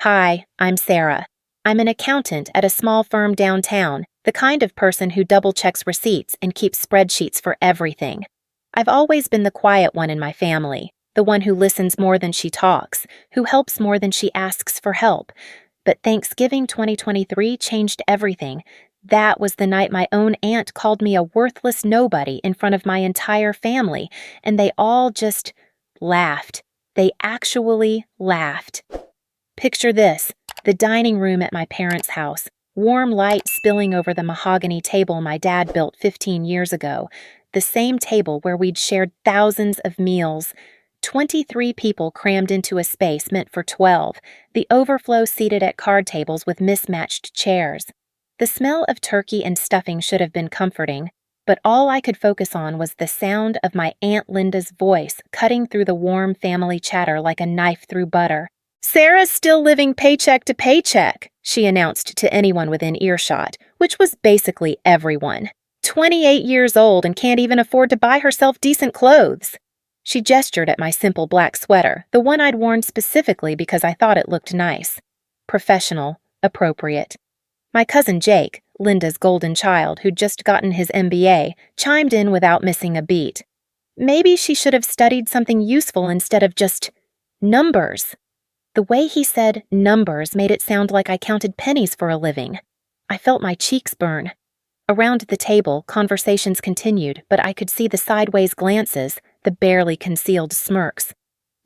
Hi, I'm Sarah. I'm an accountant at a small firm downtown, the kind of person who double-checks receipts and keeps spreadsheets for everything. I've always been the quiet one in my family, the one who listens more than she talks, who helps more than she asks for help. But Thanksgiving 2023 changed everything. That was the night my own aunt called me a worthless nobody in front of my entire family, and they all just laughed. They actually laughed. Picture this, the dining room at my parents' house, warm light spilling over the mahogany table my dad built 15 years ago, the same table where we'd shared thousands of meals. 23 people crammed into a space meant for 12, the overflow seated at card tables with mismatched chairs. The smell of turkey and stuffing should have been comforting, but all I could focus on was the sound of my Aunt Linda's voice cutting through the warm family chatter like a knife through butter. "Sarah's still living paycheck to paycheck," she announced to anyone within earshot, which was basically everyone. 28 years old and can't even afford to buy herself decent clothes. She gestured at my simple black sweater, the one I'd worn specifically because I thought it looked nice. Professional, appropriate. My cousin Jake, Linda's golden child who'd just gotten his MBA, chimed in without missing a beat. Maybe she should have studied something useful instead of just numbers. The way he said numbers made it sound like I counted pennies for a living. I felt my cheeks burn. Around the table, conversations continued, but I could see the sideways glances, the barely concealed smirks.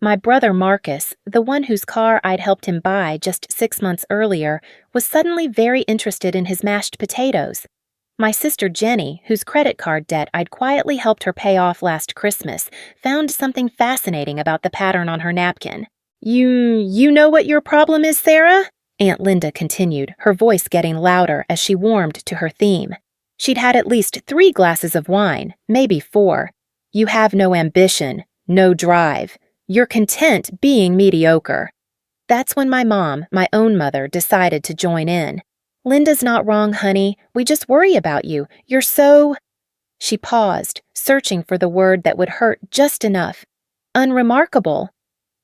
My brother Marcus, the one whose car I'd helped him buy just 6 months earlier, was suddenly very interested in his mashed potatoes. My sister Jenny, whose credit card debt I'd quietly helped her pay off last Christmas, found something fascinating about the pattern on her napkin. You know what your problem is, Sarah?" Aunt Linda continued, her voice getting louder as she warmed to her theme. She'd had at least 3 glasses of wine, maybe 4. You have no ambition, no drive. You're content being mediocre. That's when my mom, my own mother, decided to join in. "Linda's not wrong, honey. We just worry about you. You're so—" She paused, searching for the word that would hurt just enough. "Unremarkable."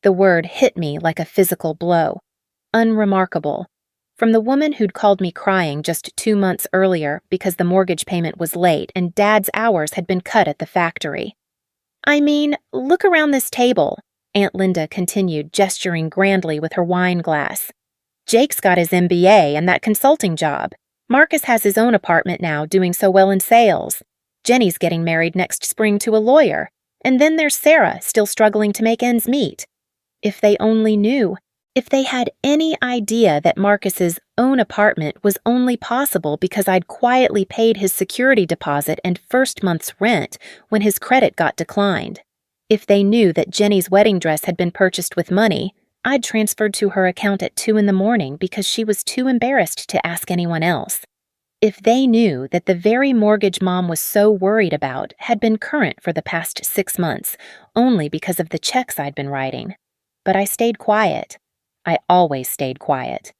The word hit me like a physical blow. Unremarkable. From the woman who'd called me crying just 2 months earlier because the mortgage payment was late and Dad's hours had been cut at the factory. "I mean, look around this table," Aunt Linda continued, gesturing grandly with her wine glass. "Jake's got his MBA and that consulting job. Marcus has his own apartment now, doing so well in sales. Jenny's getting married next spring to a lawyer. And then there's Sarah, still struggling to make ends meet. If they only knew. If they had any idea that Marcus's own apartment was only possible because I'd quietly paid his security deposit and first month's rent when his credit got declined. If they knew that Jenny's wedding dress had been purchased with money, I'd transferred to her account at 2 in the morning because she was too embarrassed to ask anyone else. If they knew that the very mortgage Mom was so worried about had been current for the past 6 months, only because of the checks I'd been writing. But I stayed quiet. I always stayed quiet.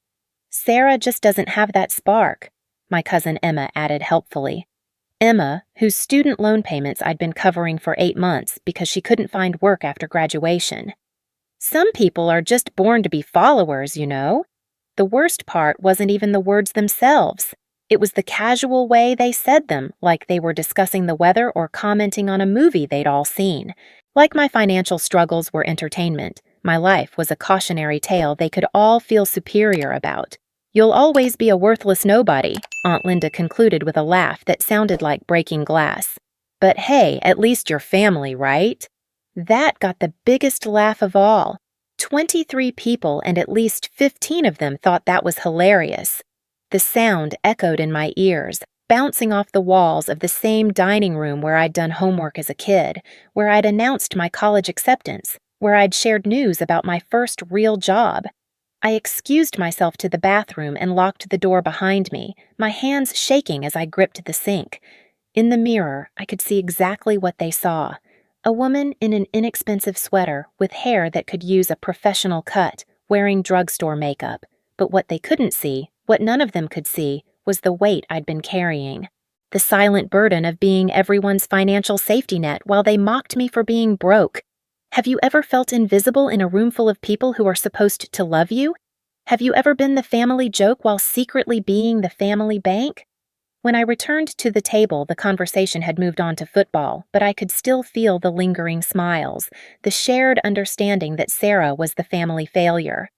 "Sarah just doesn't have that spark," my cousin Emma added helpfully. Emma, whose student loan payments I'd been covering for 8 months because she couldn't find work after graduation. "Some people are just born to be followers, you know." The worst part wasn't even the words themselves. It was the casual way they said them, like they were discussing the weather or commenting on a movie they'd all seen. Like my financial struggles were entertainment, my life was a cautionary tale they could all feel superior about. "You'll always be a worthless nobody," Aunt Linda concluded with a laugh that sounded like breaking glass. "But hey, at least you're family, right?" That got the biggest laugh of all. 23 people and at least 15 of them thought that was hilarious. The sound echoed in my ears, bouncing off the walls of the same dining room where I'd done homework as a kid, where I'd announced my college acceptance, where I'd shared news about my first real job. I excused myself to the bathroom and locked the door behind me, my hands shaking as I gripped the sink. In the mirror, I could see exactly what they saw. A woman in an inexpensive sweater with hair that could use a professional cut, wearing drugstore makeup. But what they couldn't see, what none of them could see, was the weight I'd been carrying. The silent burden of being everyone's financial safety net while they mocked me for being broke. Have you ever felt invisible in a room full of people who are supposed to love you? Have you ever been the family joke while secretly being the family bank? When I returned to the table, the conversation had moved on to football, but I could still feel the lingering smiles, the shared understanding that Sarah was the family failure.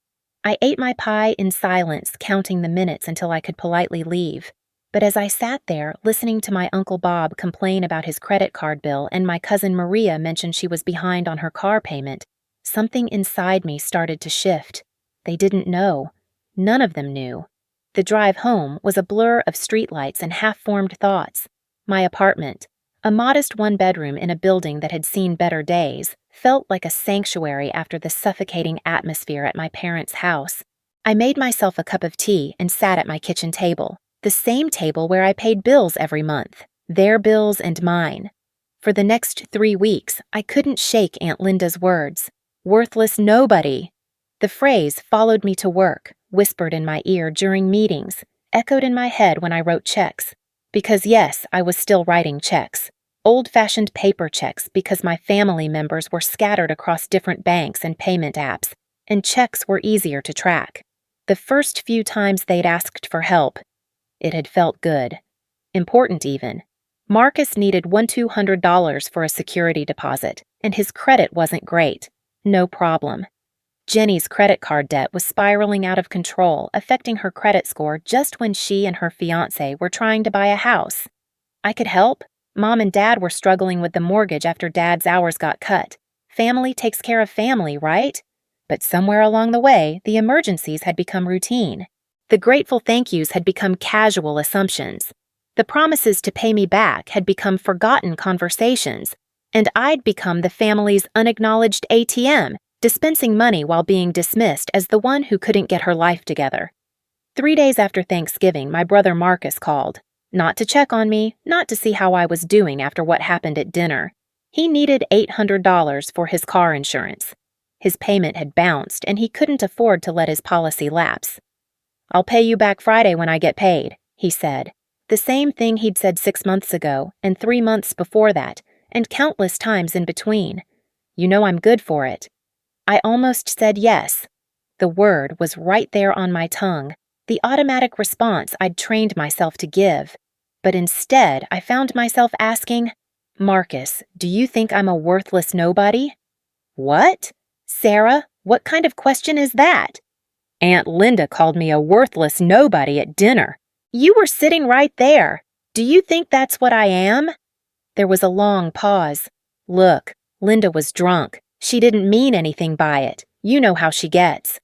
I ate my pie in silence, counting the minutes until I could politely leave. But as I sat there, listening to my Uncle Bob complain about his credit card bill and my cousin Maria mention she was behind on her car payment, something inside me started to shift. They didn't know. None of them knew. The drive home was a blur of streetlights and half-formed thoughts. My apartment, a modest one-bedroom in a building that had seen better days, felt like a sanctuary after the suffocating atmosphere at my parents' house. I made myself a cup of tea and sat at my kitchen table, the same table where I paid bills every month, their bills and mine. For the next 3 weeks, I couldn't shake Aunt Linda's words. Worthless nobody. The phrase followed me to work, whispered in my ear during meetings, echoed in my head when I wrote checks. Because yes, I was still writing checks. Old-fashioned paper checks because my family members were scattered across different banks and payment apps, and checks were easier to track. The first few times they'd asked for help, it had felt good. Important even. Marcus needed $200 for a security deposit, and his credit wasn't great. No problem. Jenny's credit card debt was spiraling out of control, affecting her credit score just when she and her fiancé were trying to buy a house. I could help. Mom and Dad were struggling with the mortgage after Dad's hours got cut. Family takes care of family, right? But somewhere along the way, the emergencies had become routine. The grateful thank yous had become casual assumptions. The promises to pay me back had become forgotten conversations, and I'd become the family's unacknowledged ATM, dispensing money while being dismissed as the one who couldn't get her life together. 3 days after Thanksgiving, my brother Marcus called. Not to check on me, not to see how I was doing after what happened at dinner. He needed $800 for his car insurance. His payment had bounced, and he couldn't afford to let his policy lapse. "I'll pay you back Friday when I get paid," he said. The same thing he'd said 6 months ago, and 3 months before that, and countless times in between. "You know I'm good for it." I almost said yes. The word was right there on my tongue, the automatic response I'd trained myself to give. But instead, I found myself asking, "Marcus, do you think I'm a worthless nobody?" "What? Sarah, what kind of question is that?" "Aunt Linda called me a worthless nobody at dinner." "You were sitting right there. Do you think that's what I am?" There was a long pause. Look, Linda was drunk. She didn't mean anything by it. You know how she gets.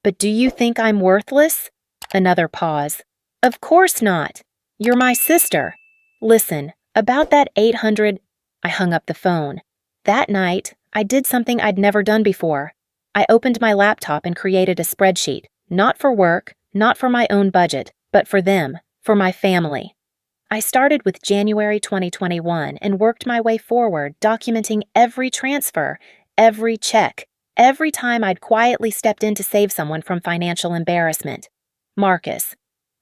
"But do you think I'm worthless?" Another pause. "Of course not. You're my sister. Listen, about that 800... I hung up the phone. That night, I did something I'd never done before. I opened my laptop and created a spreadsheet. Not for work, not for my own budget, but for them, for my family. I started with January 2021 and worked my way forward, documenting every transfer, every check, every time I'd quietly stepped in to save someone from financial embarrassment. Marcus.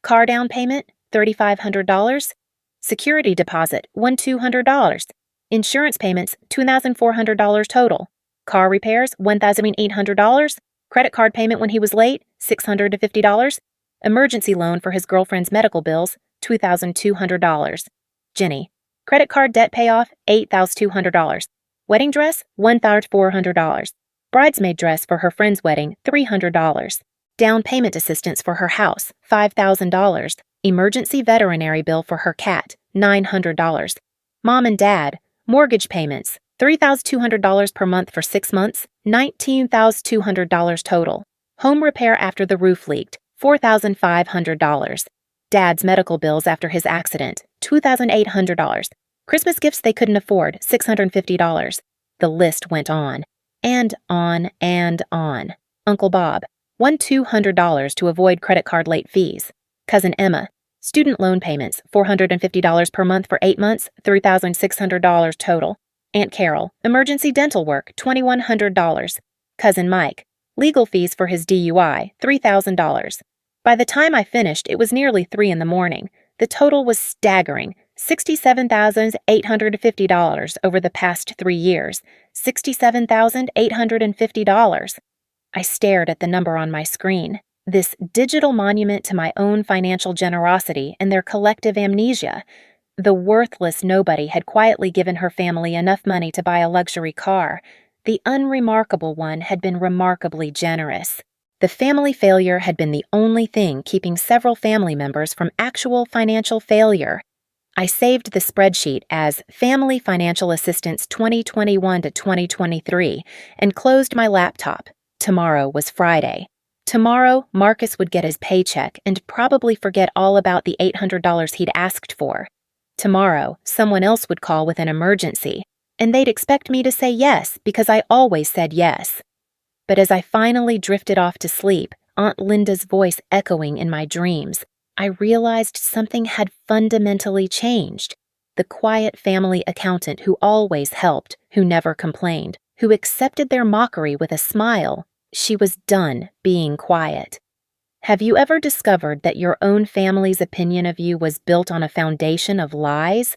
Car down payment, $3,500. Security deposit, $1,200. Insurance payments, $2,400 total. Car repairs, $1,800. Credit card payment when he was late, $650. Emergency loan for his girlfriend's medical bills, $2,200. Jenny. Credit card debt payoff, $8,200. Wedding dress, $1,400. Bridesmaid dress for her friend's wedding, $300. Down payment assistance for her house, $5,000. Emergency veterinary bill for her cat, $900. Mom and Dad, mortgage payments, $3,200 per month for 6 months, $19,200 total. Home repair after the roof leaked, $4,500. Dad's medical bills after his accident, $2,800. Christmas gifts they couldn't afford, $650. The list went on. And on and on. Uncle Bob, $1,200 to avoid credit card late fees. Cousin Emma, student loan payments, $450 per month for 8 months, $3,600 total. Aunt Carol, emergency dental work, $2,100. Cousin Mike, legal fees for his DUI, $3,000. By the time I finished, it was nearly 3 in the morning. The total was staggering, $67,850 over the past 3 years, $67,850. I stared at the number on my screen. This digital monument to my own financial generosity and their collective amnesia. The worthless nobody had quietly given her family enough money to buy a luxury car. The unremarkable one had been remarkably generous. The family failure had been the only thing keeping several family members from actual financial failure. I saved the spreadsheet as Family Financial Assistance 2021 to 2023 and closed my laptop. Tomorrow was Friday. Tomorrow, Marcus would get his paycheck and probably forget all about the $800 he'd asked for. Tomorrow, someone else would call with an emergency, and they'd expect me to say yes because I always said yes. But as I finally drifted off to sleep, Aunt Linda's voice echoing in my dreams, I realized something had fundamentally changed. The quiet family accountant who always helped, who never complained, who accepted their mockery with a smile, she was done being quiet. Have you ever discovered that your own family's opinion of you was built on a foundation of lies?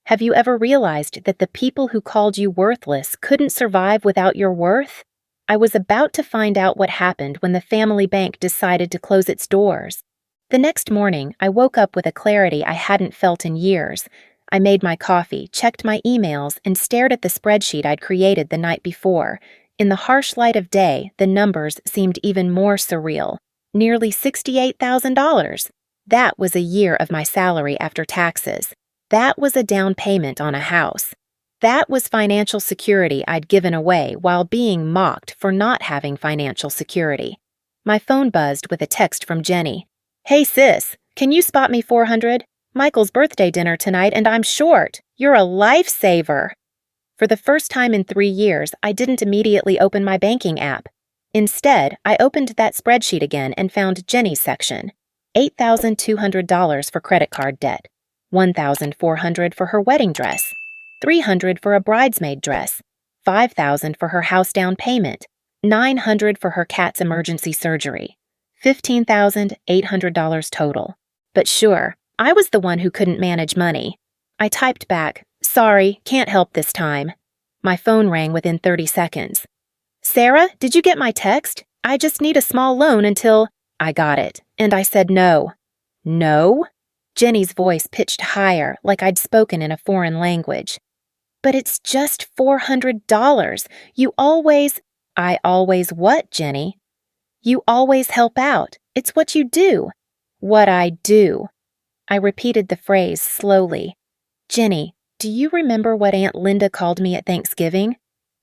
Have you ever realized that the people who called you worthless couldn't survive without your worth? I was about to find out what happened when the family bank decided to close its doors. The next morning, I woke up with a clarity I hadn't felt in years. I made my coffee, checked my emails, and stared at the spreadsheet I'd created the night before. In the harsh light of day, the numbers seemed even more surreal. Nearly $68,000. That was a year of my salary after taxes. That was a down payment on a house. That was financial security I'd given away while being mocked for not having financial security. My phone buzzed with a text from Jenny. "Hey sis, can you spot me 400? Michael's birthday dinner tonight and I'm short. You're a lifesaver." For the first time in 3 years, I didn't immediately open my banking app. Instead, I opened that spreadsheet again and found Jenny's section. $8,200 for credit card debt, $1,400 for her wedding dress, $300 for a bridesmaid dress, $5,000 for her house down payment, $900 for her cat's emergency surgery, $15,800 total. But sure, I was the one who couldn't manage money. I typed back, "Sorry, can't help this time." My phone rang within 30 seconds. "Sarah, did you get my text? I just need a small loan until—" I got it, and I said no. "No?" Jenny's voice pitched higher, like I'd spoken in a foreign language. "But it's just $400. You always—" "I always what, Jenny?" "You always help out. It's what you do." "What I do." I repeated the phrase slowly. "Jenny, do you remember what Aunt Linda called me at Thanksgiving?"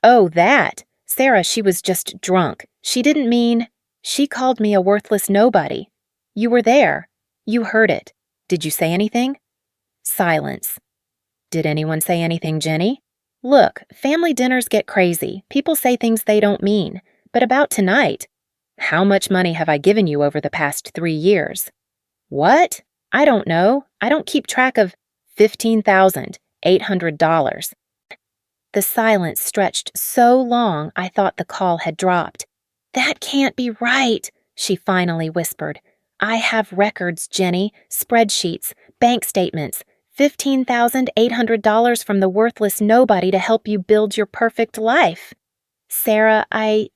"Oh, that. Sarah, she was just drunk. She didn't mean—" "She called me a worthless nobody. You were there. You heard it. Did you say anything?" Silence. "Did anyone say anything, Jenny?" "Look, family dinners get crazy. People say things they don't mean. But about tonight—" "How much money have I given you over the past 3 years?" "What? I don't know. I don't keep track of—" $15,800. The silence stretched so long I thought the call had dropped. "That can't be right," she finally whispered. "I have records, Jenny, spreadsheets, bank statements, $15,800 from the worthless nobody to help you build your perfect life." "Sarah, I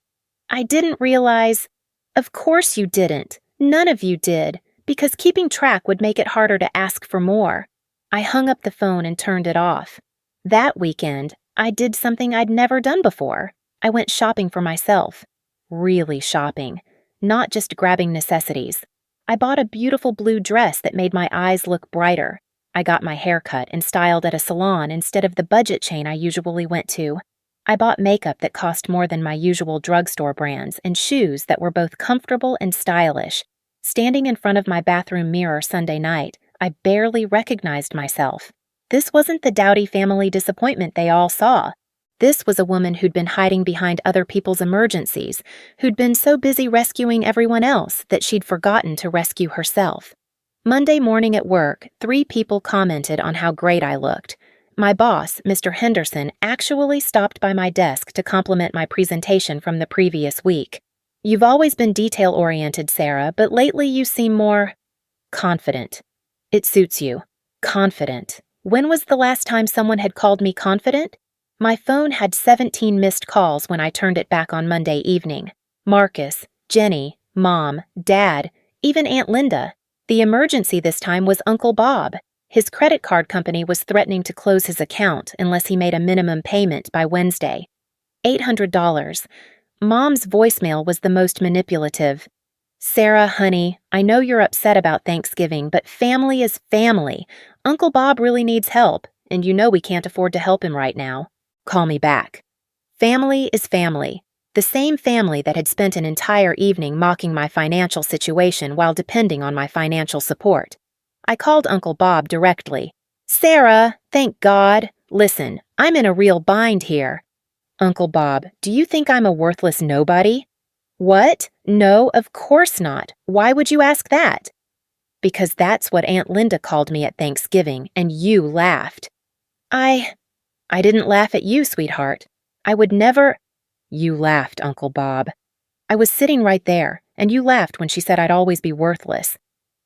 didn't realize—" "Of course you didn't. None of you did, because keeping track would make it harder to ask for more." I hung up the phone and turned it off. That weekend, I did something I'd never done before. I went shopping for myself. Really shopping. Not just grabbing necessities. I bought a beautiful blue dress that made my eyes look brighter. I got my hair cut and styled at a salon instead of the budget chain I usually went to. I bought makeup that cost more than my usual drugstore brands and shoes that were both comfortable and stylish. Standing in front of my bathroom mirror Sunday night, I barely recognized myself. This wasn't the dowdy family disappointment they all saw. This was a woman who'd been hiding behind other people's emergencies, who'd been so busy rescuing everyone else that she'd forgotten to rescue herself. Monday morning at work, 3 people commented on how great I looked. My boss, Mr. Henderson, actually stopped by my desk to compliment my presentation from the previous week. "You've always been detail-oriented, Sarah, but lately you seem more confident." "It suits you. Confident. When was the last time someone had called me confident?" My phone had 17 missed calls when I turned it back on Monday evening. Marcus, Jenny, Mom, Dad, even Aunt Linda. The emergency this time was Uncle Bob. His credit card company was threatening to close his account unless he made a minimum payment by Wednesday. $800. Mom's voicemail was the most manipulative. Sarah, honey, I know you're upset about Thanksgiving, but family is family. Uncle Bob really needs help, and you know we can't afford to help him right now. Call me back. Family is family. The same family that had spent an entire evening mocking my financial situation while depending on my financial support. I called Uncle Bob directly. Sarah, thank God. Listen, I'm in a real bind here. Uncle Bob, do you think I'm a worthless nobody? What? No, of course not. Why would you ask that? Because that's what Aunt Linda called me at Thanksgiving, and you laughed. I didn't laugh at you, sweetheart. I would never. You laughed, Uncle Bob. I was sitting right there, and you laughed when she said I'd always be worthless.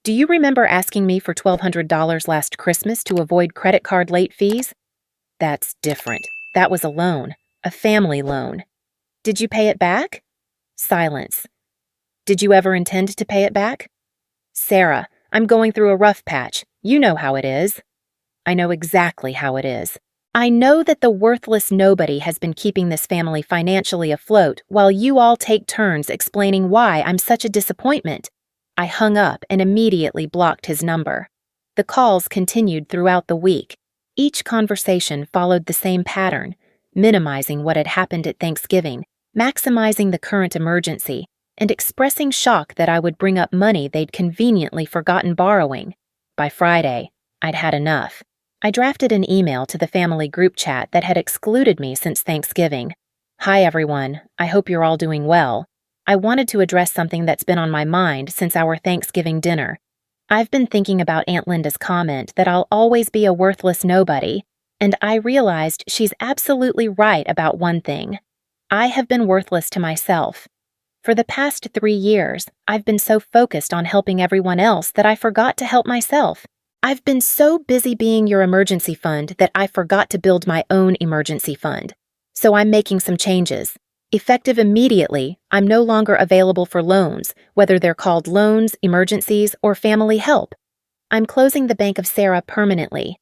Do you remember asking me for $1,200 last Christmas to avoid credit card late fees? That's different. That was a loan, a family loan. Did you pay it back? Silence. Did you ever intend to pay it back? Sarah, I'm going through a rough patch. You know how it is. I know exactly how it is. I know that the worthless nobody has been keeping this family financially afloat while you all take turns explaining why I'm such a disappointment. I hung up and immediately blocked his number. The calls continued throughout the week. Each conversation followed the same pattern, minimizing what had happened at Thanksgiving, maximizing the current emergency, and expressing shock that I would bring up money they'd conveniently forgotten borrowing. By Friday, I'd had enough. I drafted an email to the family group chat that had excluded me since Thanksgiving. Hi everyone, I hope you're all doing well. I wanted to address something that's been on my mind since our Thanksgiving dinner. I've been thinking about Aunt Linda's comment that I'll always be a worthless nobody, and I realized she's absolutely right about one thing. I have been worthless to myself. For the past 3 years, I've been so focused on helping everyone else that I forgot to help myself. I've been so busy being your emergency fund that I forgot to build my own emergency fund. So I'm making some changes. Effective immediately, I'm no longer available for loans, whether they're called loans, emergencies, or family help. I'm closing the Bank of Sarah permanently.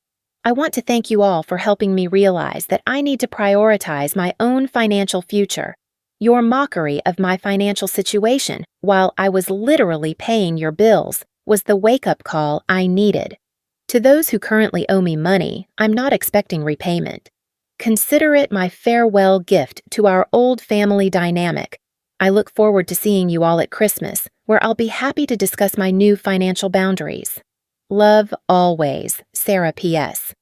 I want to thank you all for helping me realize that I need to prioritize my own financial future. Your mockery of my financial situation, while I was literally paying your bills, was the wake-up call I needed. To those who currently owe me money, I'm not expecting repayment. Consider it my farewell gift to our old family dynamic. I look forward to seeing you all at Christmas, where I'll be happy to discuss my new financial boundaries. Love always, Sarah P.S.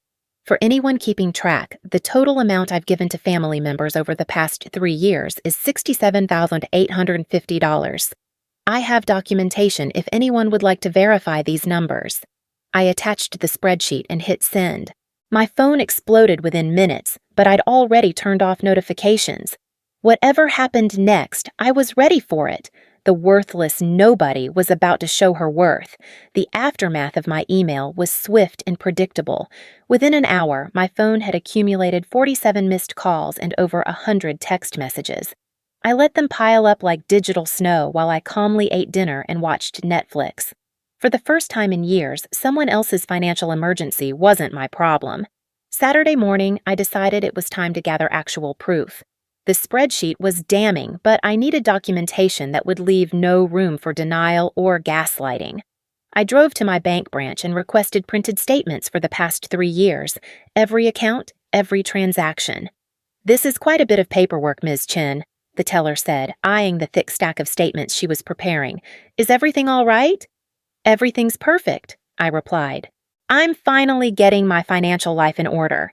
For anyone keeping track, the total amount I've given to family members over the past 3 years is $67,850. I have documentation if anyone would like to verify these numbers. I attached the spreadsheet and hit send. My phone exploded within minutes, but I'd already turned off notifications. Whatever happened next, I was ready for it. The worthless nobody was about to show her worth. The aftermath of my email was swift and predictable. Within an hour, my phone had accumulated 47 missed calls and over 100 text messages. I let them pile up like digital snow while I calmly ate dinner and watched Netflix. For the first time in years, someone else's financial emergency wasn't my problem. Saturday morning, I decided it was time to gather actual proof. The spreadsheet was damning, but I needed documentation that would leave no room for denial or gaslighting. I drove to my bank branch and requested printed statements for the past 3 years, every account, every transaction. This is quite a bit of paperwork, Ms. Chen, the teller said, eyeing the thick stack of statements she was preparing. Is everything all right? Everything's perfect, I replied. I'm finally getting my financial life in order.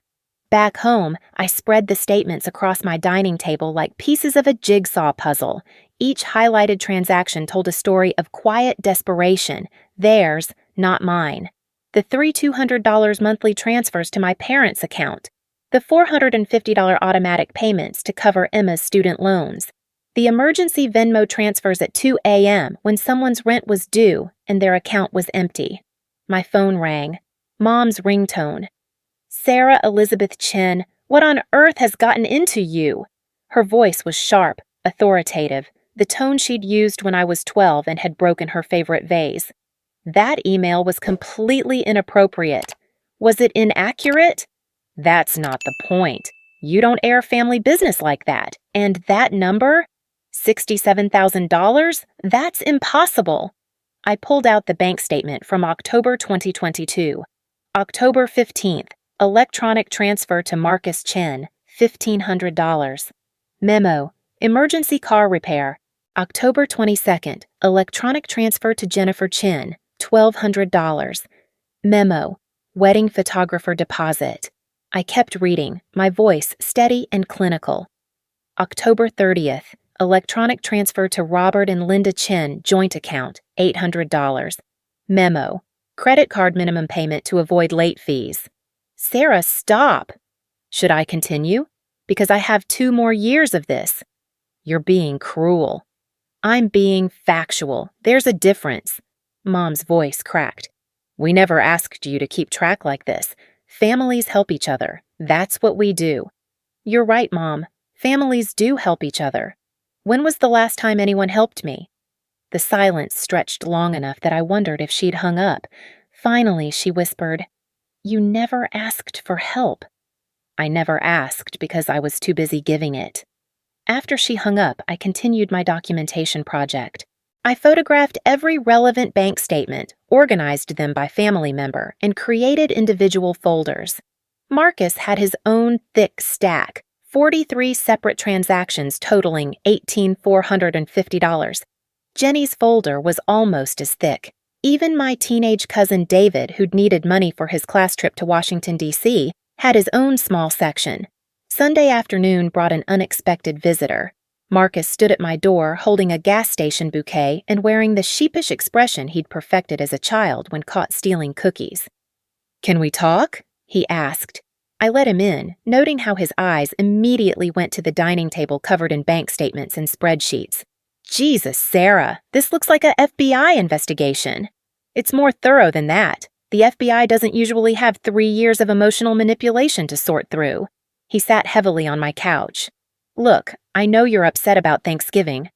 Back home, I spread the statements across my dining table like pieces of a jigsaw puzzle. Each highlighted transaction told a story of quiet desperation, theirs, not mine. The $200 monthly transfers to my parents' account. The $450 automatic payments to cover Emma's student loans. The emergency Venmo transfers at 2 a.m. when someone's rent was due and their account was empty. My phone rang. Mom's ringtone. Sarah Elizabeth Chen, what on earth has gotten into you? Her voice was sharp, authoritative, the tone she'd used when I was 12 and had broken her favorite vase. That email was completely inappropriate. Was it inaccurate? That's not the point. You don't air family business like that. And that number? $67,000? That's impossible. I pulled out the bank statement from October 2022. October 15th, electronic transfer to Marcus Chen, $1,500. Memo, emergency car repair. October 22nd, electronic transfer to Jennifer Chen, $1,200. Memo, wedding photographer deposit. I kept reading, my voice steady and clinical. October 30th, electronic transfer to Robert and Linda Chen, joint account, $800. Memo, credit card minimum payment to avoid late fees. Sarah, stop! Should I continue? Because I have 2 more years of this. You're being cruel. I'm being factual. There's a difference. Mom's voice cracked. We never asked you to keep track like this. Families help each other. That's what we do. You're right, Mom. Families do help each other. When was the last time anyone helped me? The silence stretched long enough that I wondered if she'd hung up. Finally, she whispered, You never asked for help. I never asked because I was too busy giving it. After she hung up, I continued my documentation project. I photographed every relevant bank statement, organized them by family member, and created individual folders. Marcus had his own thick stack, 43 separate transactions totaling $18,450. Jenny's folder was almost as thick. Even my teenage cousin David, who'd needed money for his class trip to Washington, D.C., had his own small section. Sunday afternoon brought an unexpected visitor. Marcus stood at my door holding a gas station bouquet and wearing the sheepish expression he'd perfected as a child when caught stealing cookies. Can we talk? He asked. I let him in, noting how his eyes immediately went to the dining table covered in bank statements and spreadsheets. Jesus, Sarah, this looks like a FBI investigation. It's more thorough than that. The FBI doesn't usually have 3 years of emotional manipulation to sort through. He sat heavily on my couch. Look, I know you're upset about Thanksgiving.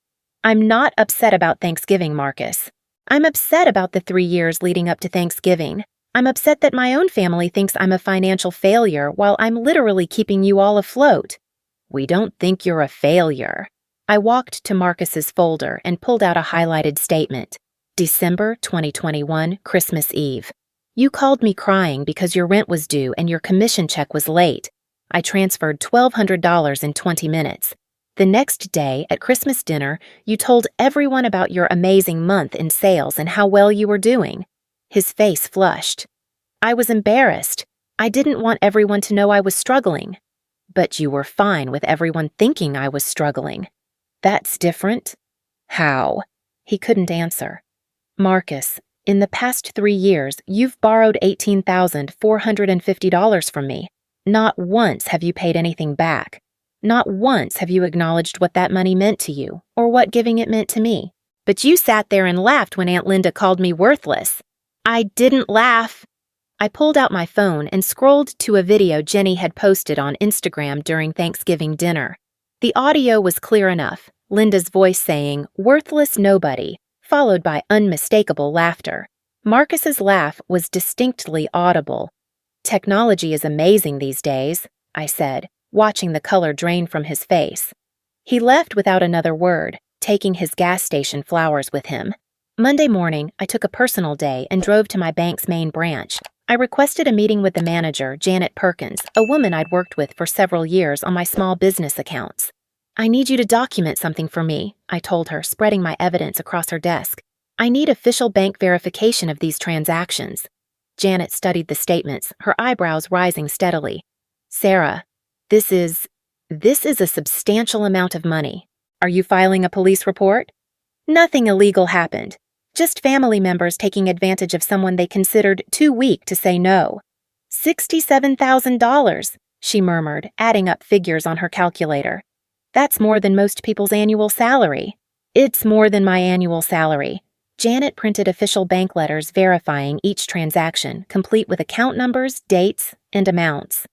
I'm not upset about Thanksgiving, Marcus. I'm upset about the 3 years leading up to Thanksgiving. I'm upset that my own family thinks I'm a financial failure while I'm literally keeping you all afloat. We don't think you're a failure. I walked to Marcus's folder and pulled out a highlighted statement. December 2021, Christmas Eve. You called me crying because your rent was due and your commission check was late. I transferred $1,200 in 20 minutes. The next day, at Christmas dinner, you told everyone about your amazing month in sales and how well you were doing. His face flushed. I was embarrassed. I didn't want everyone to know I was struggling. But you were fine with everyone thinking I was struggling. That's different. How? He couldn't answer. Marcus, in the past 3 years, you've borrowed $18,450 from me. Not once have you paid anything back. Not once have you acknowledged what that money meant to you, or what giving it meant to me. But you sat there and laughed when Aunt Linda called me worthless. I didn't laugh. I pulled out my phone and scrolled to a video Jenny had posted on Instagram during Thanksgiving dinner. The audio was clear enough, Linda's voice saying, "Worthless nobody," followed by unmistakable laughter. Marcus's laugh was distinctly audible. Technology is amazing these days, I said, watching the color drain from his face. He left without another word, taking his gas station flowers with him. Monday morning, I took a personal day and drove to my bank's main branch. I requested a meeting with the manager, Janet Perkins, a woman I'd worked with for several years on my small business accounts. I need you to document something for me, I told her, spreading my evidence across her desk. I need official bank verification of these transactions. Janet studied the statements, her eyebrows rising steadily. Sarah, this is a substantial amount of money. Are you filing a police report? Nothing illegal happened. Just family members taking advantage of someone they considered too weak to say no. $67,000, she murmured, adding up figures on her calculator. That's more than most people's annual salary. It's more than my annual salary. Janet printed official bank letters verifying each transaction, complete with account numbers, dates, and amounts.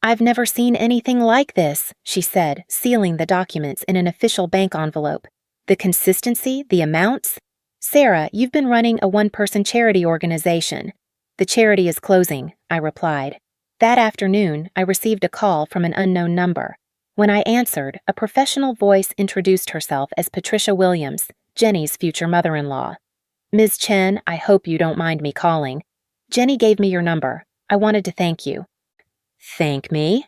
I've never seen anything like this, she said, sealing the documents in an official bank envelope. The consistency, the amounts? Sarah, you've been running a one-person charity organization. The charity is closing, I replied. That afternoon, I received a call from an unknown number. When I answered, a professional voice introduced herself as Patricia Williams, Jenny's future mother-in-law. Ms. Chen, I hope you don't mind me calling. Jenny gave me your number. I wanted to thank you. Thank me?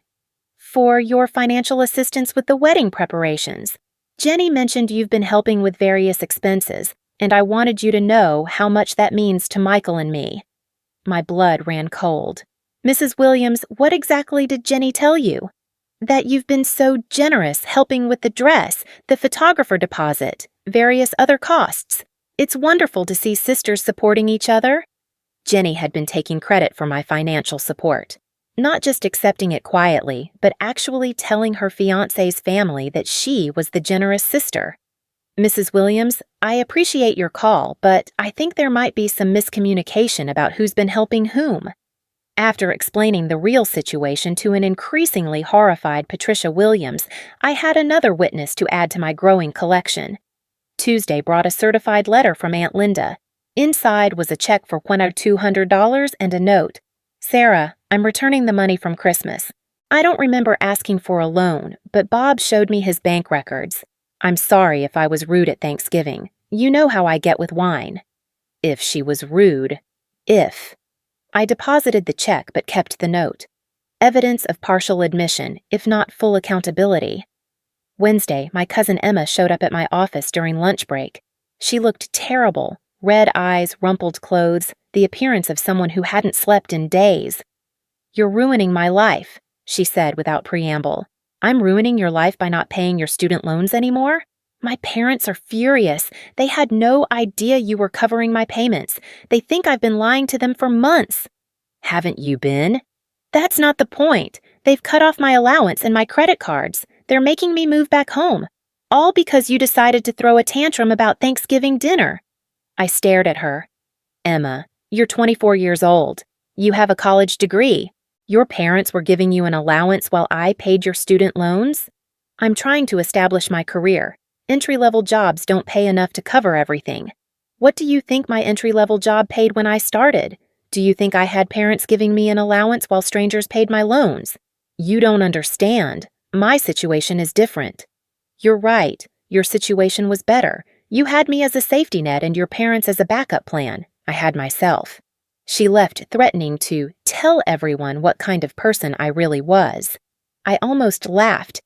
For your financial assistance with the wedding preparations. Jenny mentioned you've been helping with various expenses, and I wanted you to know how much that means to Michael and me. My blood ran cold. Mrs. Williams, what exactly did Jenny tell you? That you've been so generous helping with the dress, the photographer deposit, various other costs. It's wonderful to see sisters supporting each other. Jenny had been taking credit for my financial support. Not just accepting it quietly, but actually telling her fiancé's family that she was the generous sister. Mrs. Williams, I appreciate your call, but I think there might be some miscommunication about who's been helping whom. After explaining the real situation to an increasingly horrified Patricia Williams, I had another witness to add to my growing collection. Tuesday brought a certified letter from Aunt Linda. Inside was a check for $200 and a note. Sarah, I'm returning the money from Christmas. I don't remember asking for a loan, but Bob showed me his bank records. I'm sorry if I was rude at Thanksgiving. You know how I get with wine. If she was rude. If. I deposited the check but kept the note. Evidence of partial admission, if not full accountability. Wednesday, my cousin Emma showed up at my office during lunch break. She looked terrible, red eyes, rumpled clothes, the appearance of someone who hadn't slept in days. You're ruining my life, she said without preamble. I'm ruining your life by not paying your student loans anymore? My parents are furious. They had no idea you were covering my payments. They think I've been lying to them for months. Haven't you been? That's not the point. They've cut off my allowance and my credit cards. They're making me move back home. All because you decided to throw a tantrum about Thanksgiving dinner. I stared at her. Emma, you're 24 years old. You have a college degree. Your parents were giving you an allowance while I paid your student loans? I'm trying to establish my career. Entry-level jobs don't pay enough to cover everything. What do you think my entry-level job paid when I started? Do you think I had parents giving me an allowance while strangers paid my loans? You don't understand. My situation is different. You're right. Your situation was better. You had me as a safety net and your parents as a backup plan. I had myself. She left threatening to tell everyone what kind of person I really was. I almost laughed.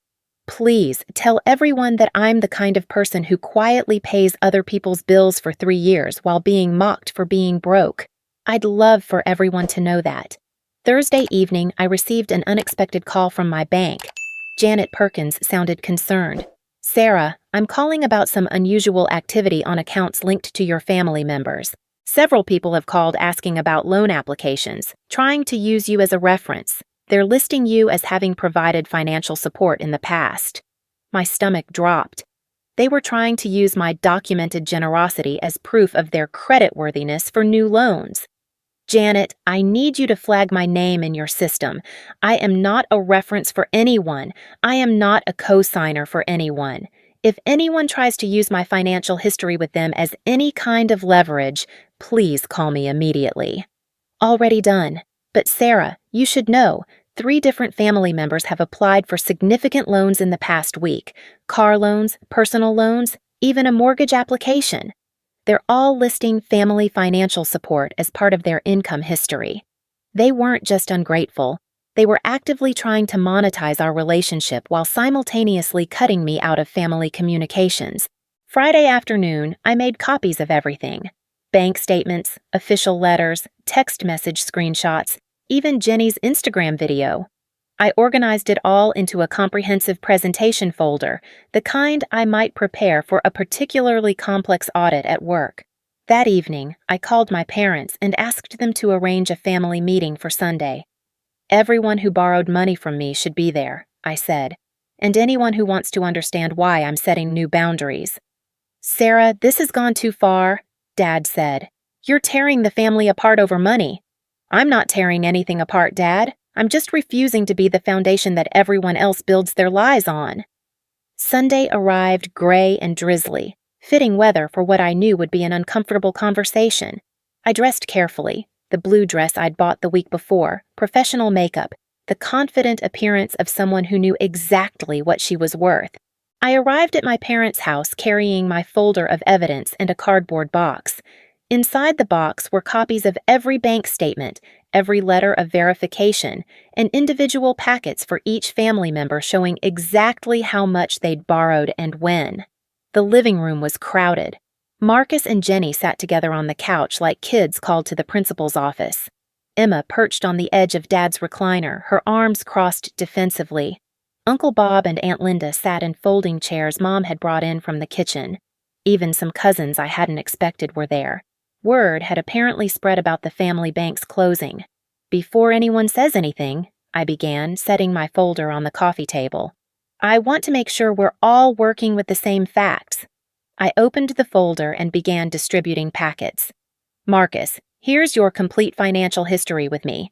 Please tell everyone that I'm the kind of person who quietly pays other people's bills for 3 years while being mocked for being broke. I'd love for everyone to know that. Thursday evening, I received an unexpected call from my bank. Janet Perkins sounded concerned. Sarah, I'm calling about some unusual activity on accounts linked to your family members. Several people have called asking about loan applications, trying to use you as a reference. They're listing you as having provided financial support in the past. My stomach dropped. They were trying to use my documented generosity as proof of their creditworthiness for new loans. Janet, I need you to flag my name in your system. I am not a reference for anyone. I am not a co-signer for anyone. If anyone tries to use my financial history with them as any kind of leverage, please call me immediately. Already done. But Sarah, you should know, 3 different family members have applied for significant loans in the past week. Car loans, personal loans, even a mortgage application. They're all listing family financial support as part of their income history. They weren't just ungrateful. They were actively trying to monetize our relationship while simultaneously cutting me out of family communications. Friday afternoon, I made copies of everything. Bank statements, official letters, text message screenshots, even Jenny's Instagram video. I organized it all into a comprehensive presentation folder, the kind I might prepare for a particularly complex audit at work. That evening, I called my parents and asked them to arrange a family meeting for Sunday. Everyone who borrowed money from me should be there, I said, and anyone who wants to understand why I'm setting new boundaries. Sarah, this has gone too far, Dad said. You're tearing the family apart over money. I'm not tearing anything apart, Dad. I'm just refusing to be the foundation that everyone else builds their lives on. Sunday arrived gray and drizzly. fitting weather for what I knew would be an uncomfortable conversation. I dressed carefully, the blue dress I'd bought the week before, professional makeup, the confident appearance of someone who knew exactly what she was worth. I arrived at my parents' house carrying my folder of evidence and a cardboard box. Inside the box were copies of every bank statement, every letter of verification, and individual packets for each family member showing exactly how much they'd borrowed and when. The living room was crowded. Marcus and Jenny sat together on the couch like kids called to the principal's office. Emma perched on the edge of Dad's recliner, her arms crossed defensively. Uncle Bob and Aunt Linda sat in folding chairs Mom had brought in from the kitchen. Even some cousins I hadn't expected were there. Word had apparently spread about the family bank's closing. Before anyone says anything, I began, setting my folder on the coffee table. I want to make sure we're all working with the same facts. I opened the folder and began distributing packets. Marcus, here's your complete financial history with me.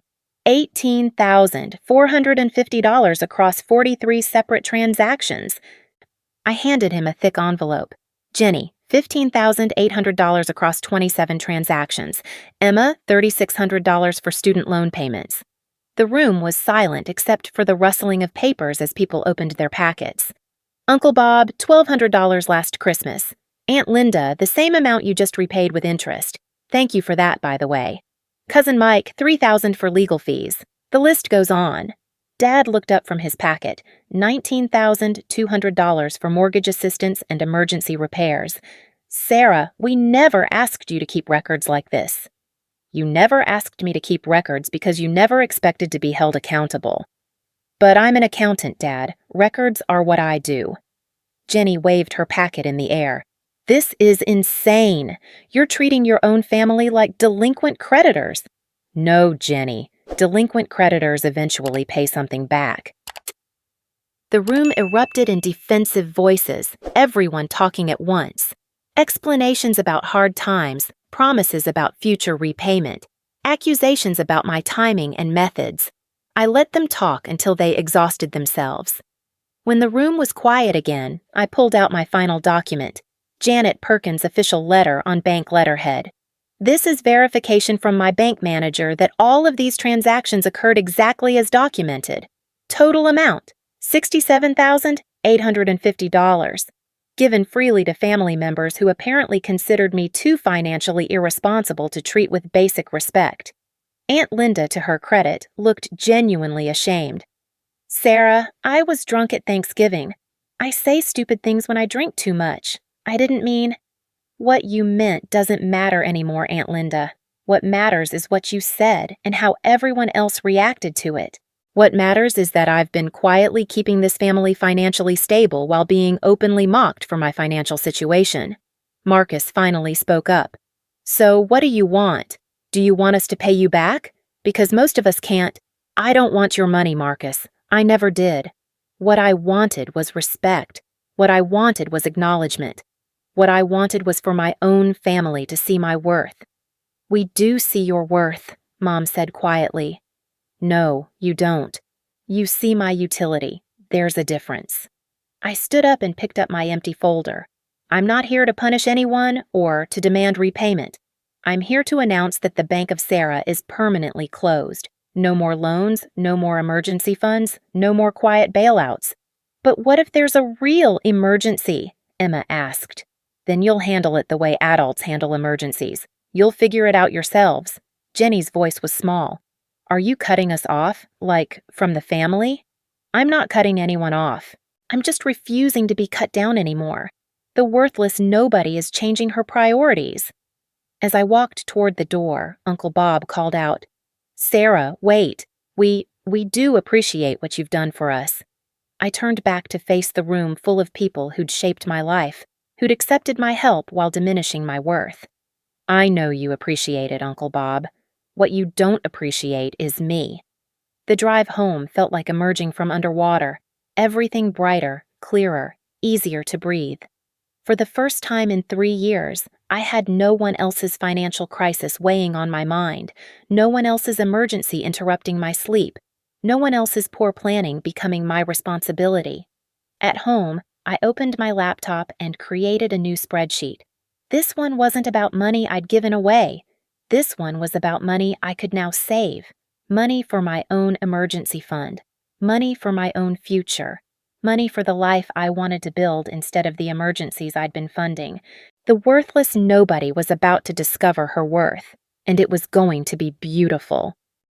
$18,450 across 43 separate transactions. I handed him a thick envelope. Jenny, $15,800 across 27 transactions. Emma, $3,600 for student loan payments. The room was silent except for the rustling of papers as people opened their packets. Uncle Bob, $1,200 last Christmas. Aunt Linda, the same amount you just repaid with interest. Thank you for that, by the way. Cousin Mike, $3,000 for legal fees. The list goes on. Dad looked up from his packet. $19,200 for mortgage assistance and emergency repairs. Sarah, we never asked you to keep records like this. You never asked me to keep records because you never expected to be held accountable. But I'm an accountant, Dad. Records are what I do. Jenny waved her packet in the air. This is insane. You're treating your own family like delinquent creditors. No, Jenny. Delinquent creditors eventually pay something back. The room erupted in defensive voices, everyone talking at once. Explanations about hard times, promises about future repayment, accusations about my timing and methods. I let them talk until they exhausted themselves. When the room was quiet again, I pulled out my final document, Janet Perkins' official letter on bank letterhead. This is verification from my bank manager that all of these transactions occurred exactly as documented. Total amount, $67,850. Given freely to family members who apparently considered me too financially irresponsible to treat with basic respect. Aunt Linda, to her credit, looked genuinely ashamed. Sarah, I was drunk at Thanksgiving. I say stupid things when I drink too much. I didn't mean... What you meant doesn't matter anymore, Aunt Linda. What matters is what you said and how everyone else reacted to it. What matters is that I've been quietly keeping this family financially stable while being openly mocked for my financial situation. Marcus finally spoke up. So what do you want? Do you want us to pay you back? Because most of us can't. I don't want your money, Marcus. I never did. What I wanted was respect. What I wanted was acknowledgement. What I wanted was for my own family to see my worth. We do see your worth, Mom said quietly. No, you don't. You see my utility. There's a difference. I stood up and picked up my empty folder. I'm not here to punish anyone or to demand repayment. I'm here to announce that the Bank of Sarah is permanently closed. No more loans, no more emergency funds, no more quiet bailouts. But what if there's a real emergency? Emma asked. Then you'll handle it the way adults handle emergencies. You'll figure it out yourselves. Jenny's voice was small. Are you cutting us off, like, from the family? I'm not cutting anyone off. I'm just refusing to be cut down anymore. The worthless nobody is changing her priorities. As I walked toward the door, Uncle Bob called out, Sarah, wait. We do appreciate what you've done for us. I turned back to face the room full of people who'd shaped my life, who'd accepted my help while diminishing my worth. I know you appreciate it, Uncle Bob. What you don't appreciate is me. The drive home felt like emerging from underwater, everything brighter, clearer, easier to breathe. For the first time in 3 years, I had no one else's financial crisis weighing on my mind, no one else's emergency interrupting my sleep, no one else's poor planning becoming my responsibility. At home, I opened my laptop and created a new spreadsheet. This one wasn't about money I'd given away. This one was about money I could now save. Money for my own emergency fund. Money for my own future. Money for the life I wanted to build instead of the emergencies I'd been funding. The worthless nobody was about to discover her worth, and it was going to be beautiful.